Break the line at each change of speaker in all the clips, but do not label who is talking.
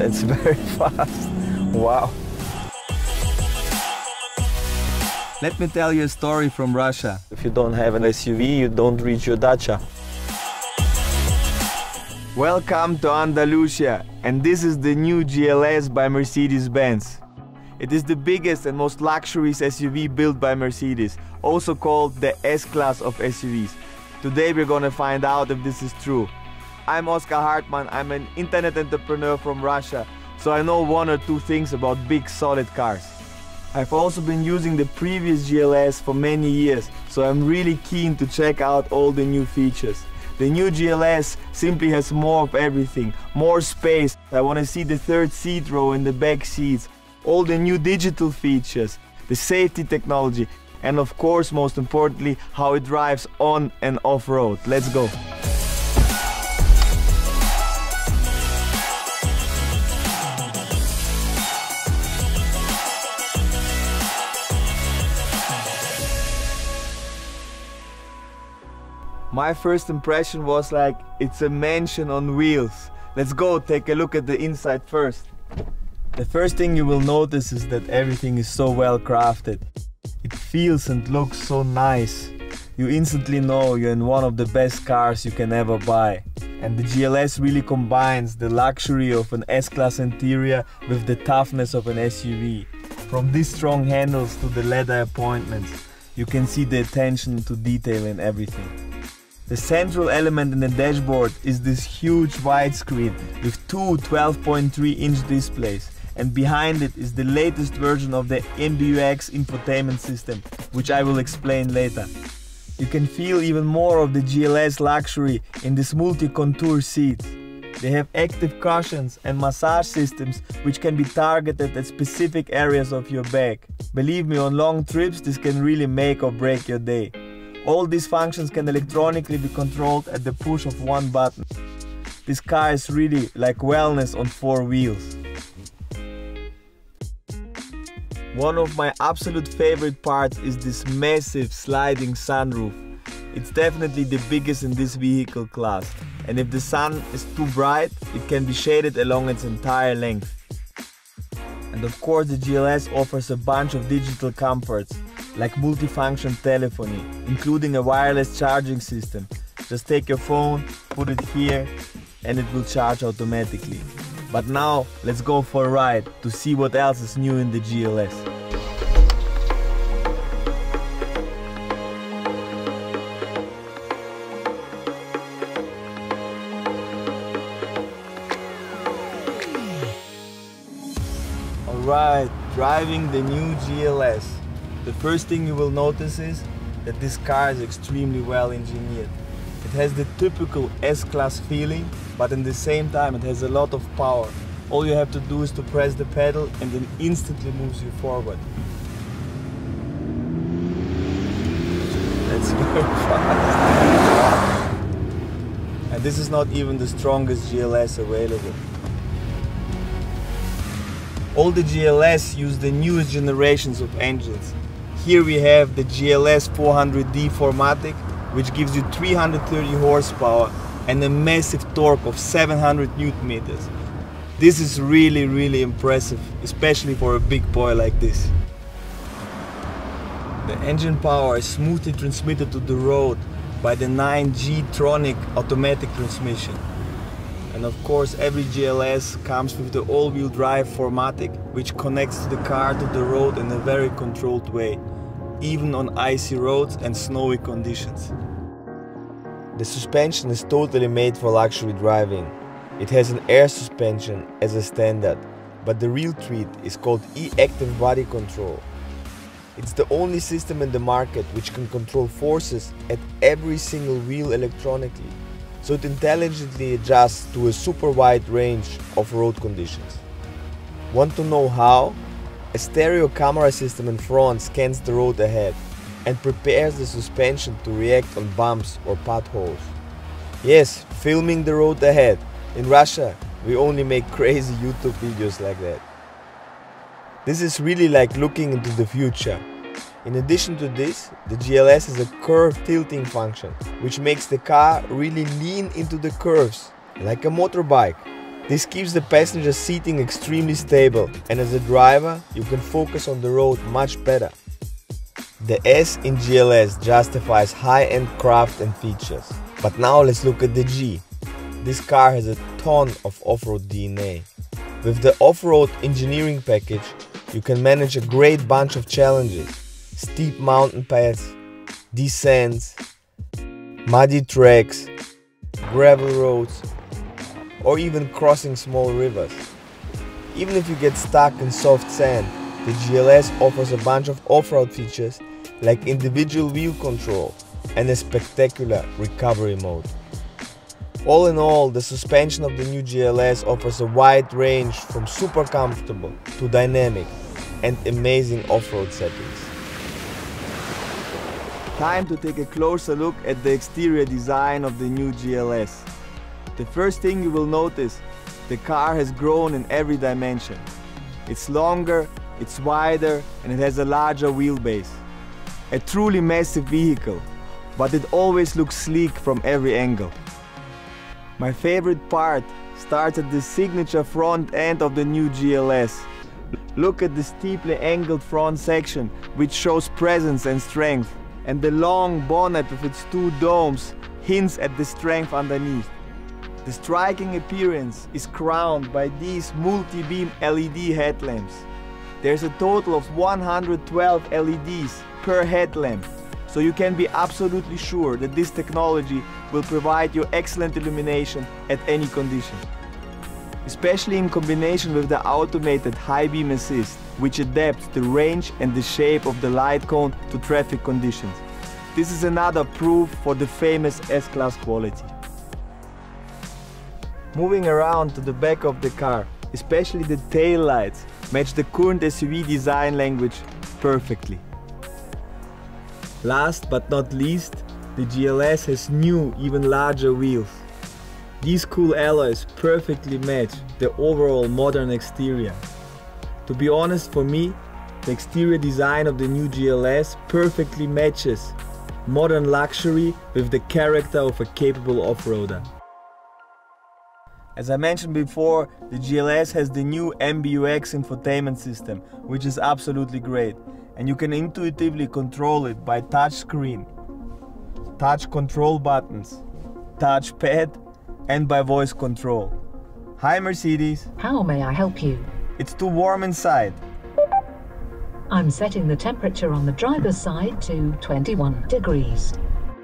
It's very fast. Wow. Let me tell you a story from Russia. If you don't have an SUV, you don't reach your dacha. Welcome to Andalusia, and this is the new GLS by Mercedes-Benz. It is the biggest and most luxurious SUV built by Mercedes, also called the S-Class of SUVs. Today we're gonna find out if this is true. I'm Oscar Hartmann, I'm an internet entrepreneur from Russia, so I know one or two things about big solid cars. I've also been using the previous GLS for many years, so I'm really keen to check out all the new features. The new GLS simply has more of everything, more space. I want to see the third seat row in the back seats, all the new digital features, the safety technology, and of course, most importantly, how it drives on and off-road. Let's go. My first impression was like, it's a mansion on wheels. Let's go take a look at the inside first. The first thing you will notice is that everything is so well crafted. It feels and looks so nice. You instantly know you're in one of the best cars you can ever buy. And the GLS really combines the luxury of an S-Class interior with the toughness of an SUV. From these strong handles to the leather appointments, you can see the attention to detail in everything. The central element in the dashboard is this huge widescreen with two 12.3-inch displays, and behind it is the latest version of the MBUX infotainment system, which I will explain later. You can feel even more of the GLS luxury in these multi-contour seats. They have active cushions and massage systems which can be targeted at specific areas of your back. Believe me, on long trips this can really make or break your day. All these functions can electronically be controlled at the push of one button. This car is really like wellness on four wheels. One of my absolute favorite parts is this massive sliding sunroof. It's definitely the biggest in this vehicle class, and if the sun is too bright, it can be shaded along its entire length. And of course the GLS offers a bunch of digital comforts, like multifunction telephony, including a wireless charging system. Just take your phone, put it here, and it will charge automatically. But now, let's go for a ride to see what else is new in the GLS. Alright, driving the new GLS. The first thing you will notice is that this car is extremely well engineered. It has the typical S-Class feeling, but at the same time it has a lot of power. All you have to do is to press the pedal and it instantly moves you forward. That's very fast. And this is not even the strongest GLS available. All the GLS use the newest generations of engines. Here we have the GLS 400D 4MATIC, which gives you 330 horsepower and a massive torque of 700 Nm. This is really impressive, especially for a big boy like this. The engine power is smoothly transmitted to the road by the 9G Tronic automatic transmission. And of course every GLS comes with the all-wheel drive 4MATIC, which connects the car to the road in a very controlled way, even on icy roads and snowy conditions. The suspension is totally made for luxury driving. It has an air suspension as a standard, but the real treat is called e-active body control. It's the only system in the market which can control forces at every single wheel electronically, so it intelligently adjusts to a super wide range of road conditions. Want to know how? A stereo camera system in front scans the road ahead and prepares the suspension to react on bumps or potholes. Yes, filming the road ahead. In Russia, we only make crazy YouTube videos like that. This is really like looking into the future. In addition to this, the GLS has a curve tilting function, which makes the car really lean into the curves, like a motorbike. This keeps the passenger seating extremely stable, and as a driver, you can focus on the road much better. The S in GLS justifies high-end craft and features. But now let's look at the G. This car has a ton of off-road DNA. With the off-road engineering package, you can manage a great bunch of challenges. Steep mountain paths, descents, muddy tracks, gravel roads, or even crossing small rivers. Even if you get stuck in soft sand, the GLS offers a bunch of off-road features like individual wheel control and a spectacular recovery mode. All in all, the suspension of the new GLS offers a wide range from super comfortable to dynamic and amazing off-road settings. Time to take a closer look at the exterior design of the new GLS. The first thing you will notice, the car has grown in every dimension. It's longer, it's wider, and it has a larger wheelbase. A truly massive vehicle, but it always looks sleek from every angle. My favorite part starts at the signature front end of the new GLS. Look at the steeply angled front section, which shows presence and strength, and the long bonnet with its two domes hints at the strength underneath. The striking appearance is crowned by these multi-beam LED headlamps. There's a total of 112 LEDs per headlamp, so you can be absolutely sure that this technology will provide you excellent illumination at any condition. Especially in combination with the automated high beam assist, which adapts the range and the shape of the light cone to traffic conditions. This is another proof for the famous S-Class quality. Moving around to the back of the car, especially the tail lights match the current SUV design language perfectly. Last but not least, the GLS has new, even larger wheels. These cool alloys perfectly match the overall modern exterior. To be honest, for me, the exterior design of the new GLS perfectly matches modern luxury with the character of a capable off-roader. As I mentioned before, the GLS has the new MBUX infotainment system, which is absolutely great. And you can intuitively control it by touch screen, touch control buttons, touch pad, and by voice control. Hi Mercedes.
How may I help you?
It's too warm inside.
I'm setting the temperature on the driver's side to 21 degrees.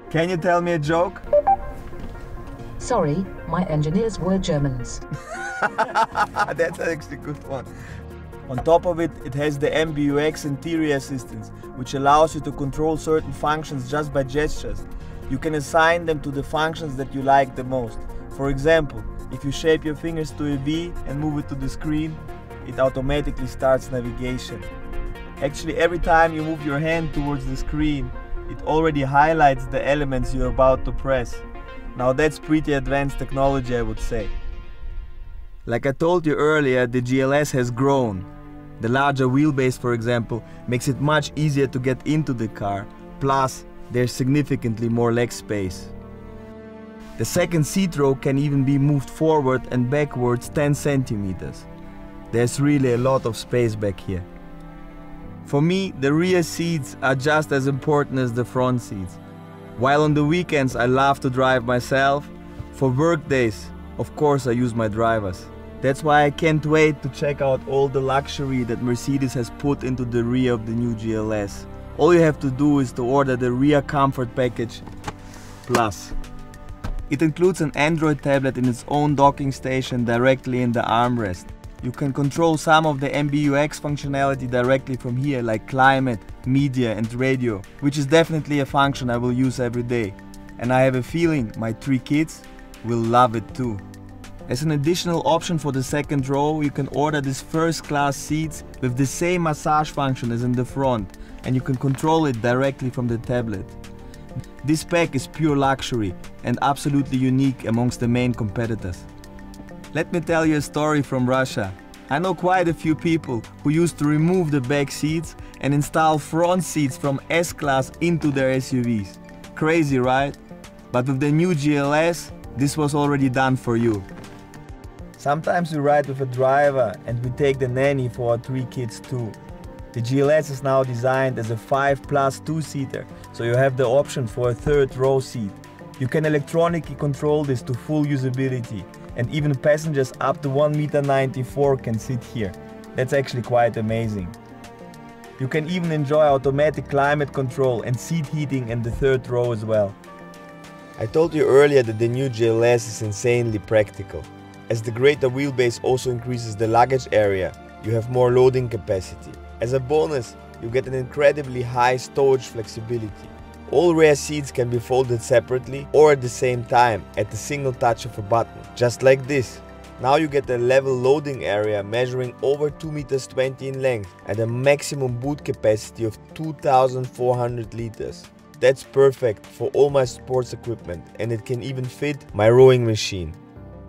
Can you tell me a joke?
Sorry, my engineers were Germans.
That's actually a good one. On top of it, it has the MBUX interior assistance, which allows you to control certain functions just by gestures. You can assign them to the functions that you like the most. For example, if you shape your fingers to a V and move it to the screen, it automatically starts navigation. Actually, every time you move your hand towards the screen, it already highlights the elements you're about to press. Now that's pretty advanced technology, I would say. Like I told you earlier, the GLS has grown. The larger wheelbase, for example, makes it much easier to get into the car, plus there's significantly more leg space. The second seat row can even be moved forward and backwards 10 centimeters. There's really a lot of space back here. For me, the rear seats are just as important as the front seats. While on the weekends I love to drive myself, for work days, of course I use my drivers. That's why I can't wait to check out all the luxury that Mercedes has put into the rear of the new GLS. All you have to do is to order the Rear Comfort Package Plus. It includes an Android tablet in its own docking station directly in the armrest. You can control some of the MBUX functionality directly from here, like climate, media and radio, which is definitely a function I will use every day. And I have a feeling my 3 kids will love it too. As an additional option for the second row, you can order these first-class seats with the same massage function as in the front, and you can control it directly from the tablet. This pack is pure luxury and absolutely unique amongst the main competitors. Let me tell you a story from Russia. I know quite a few people who used to remove the back seats and install front seats from S-Class into their SUVs. Crazy, right? But with the new GLS, this was already done for you. Sometimes we ride with a driver and we take the nanny for our 3 kids too. The GLS is now designed as a 5+ 2-seater, so you have the option for a 3rd row seat. You can electronically control this to full usability, and even passengers up to 1.94 m can sit here. That's actually quite amazing. You can even enjoy automatic climate control and seat heating in the 3rd row as well. I told you earlier that the new GLS is insanely practical. As the greater wheelbase also increases the luggage area, you have more loading capacity. As a bonus, you get an incredibly high stowage flexibility. All rear seats can be folded separately or at the same time at the single touch of a button, just like this. Now you get a level loading area measuring over 2.20 meters in length and a maximum boot capacity of 2,400 liters. That's perfect for all my sports equipment, and it can even fit my rowing machine.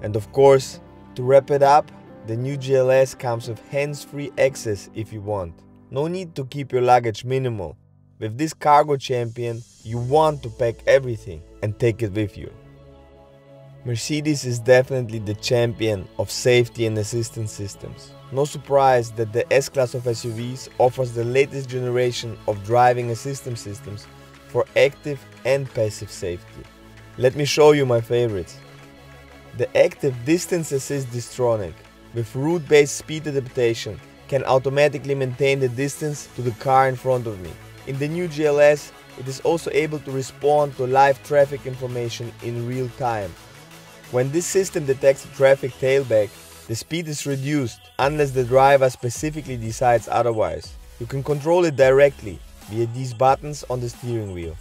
And of course, to wrap it up, the new GLS comes with hands-free access if you want. No need to keep your luggage minimal. With this cargo champion, you want to pack everything and take it with you. Mercedes is definitely the champion of safety and assistance systems. No surprise that the S-Class of SUVs offers the latest generation of driving assistance systems for active and passive safety. Let me show you my favorites. The active distance assist Distronic with route-based speed adaptation can automatically maintain the distance to the car in front of me. In the new GLS, it is also able to respond to live traffic information in real time. When this system detects a traffic tailback, the speed is reduced unless the driver specifically decides otherwise. You can control it directly via these buttons on the steering wheel.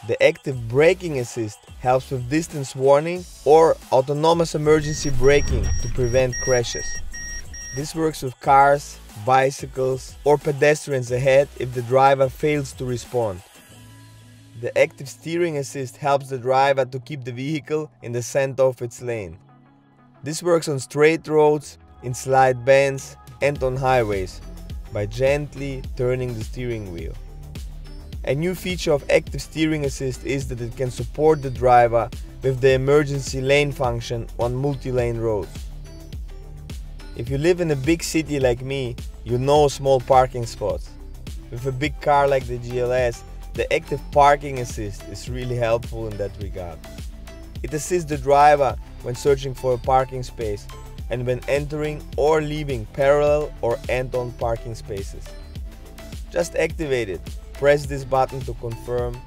The active braking assist helps with distance warning or autonomous emergency braking to prevent crashes. This works with cars, bicycles or pedestrians ahead if the driver fails to respond. The active steering assist helps the driver to keep the vehicle in the center of its lane. This works on straight roads, in slight bends and on highways by gently turning the steering wheel. A new feature of active steering assist is that it can support the driver with the emergency lane function on multi-lane roads. If you live in a big city like me, you know small parking spots. With a big car like the GLS, the active parking assist is really helpful in that regard. It assists the driver when searching for a parking space and when entering or leaving parallel or end-on parking spaces. Just activate it, press this button to confirm,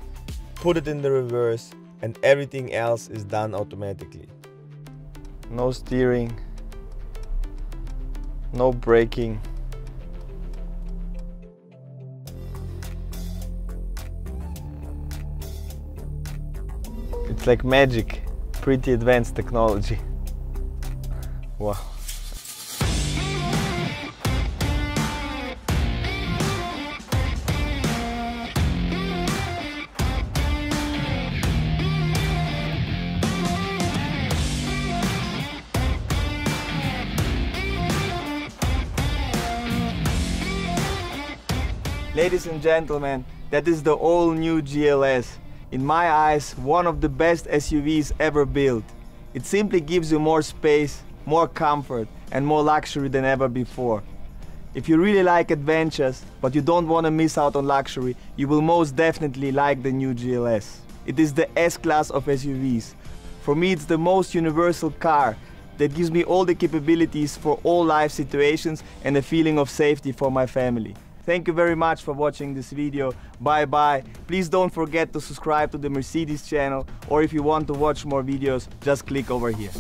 put it in the reverse, and everything else is done automatically. No steering, no braking. It's like magic, pretty advanced technology. Wow. Ladies and gentlemen, that is the all-new GLS. In my eyes, one of the best SUVs ever built. It simply gives you more space, more comfort, and more luxury than ever before. If you really like adventures, but you don't want to miss out on luxury, you will most definitely like the new GLS. It is the S-Class of SUVs. For me, it's the most universal car that gives me all the capabilities for all life situations and a feeling of safety for my family. Thank you very much for watching this video. Bye bye. Please don't forget to subscribe to the Mercedes channel, or if you want to watch more videos, just click over here.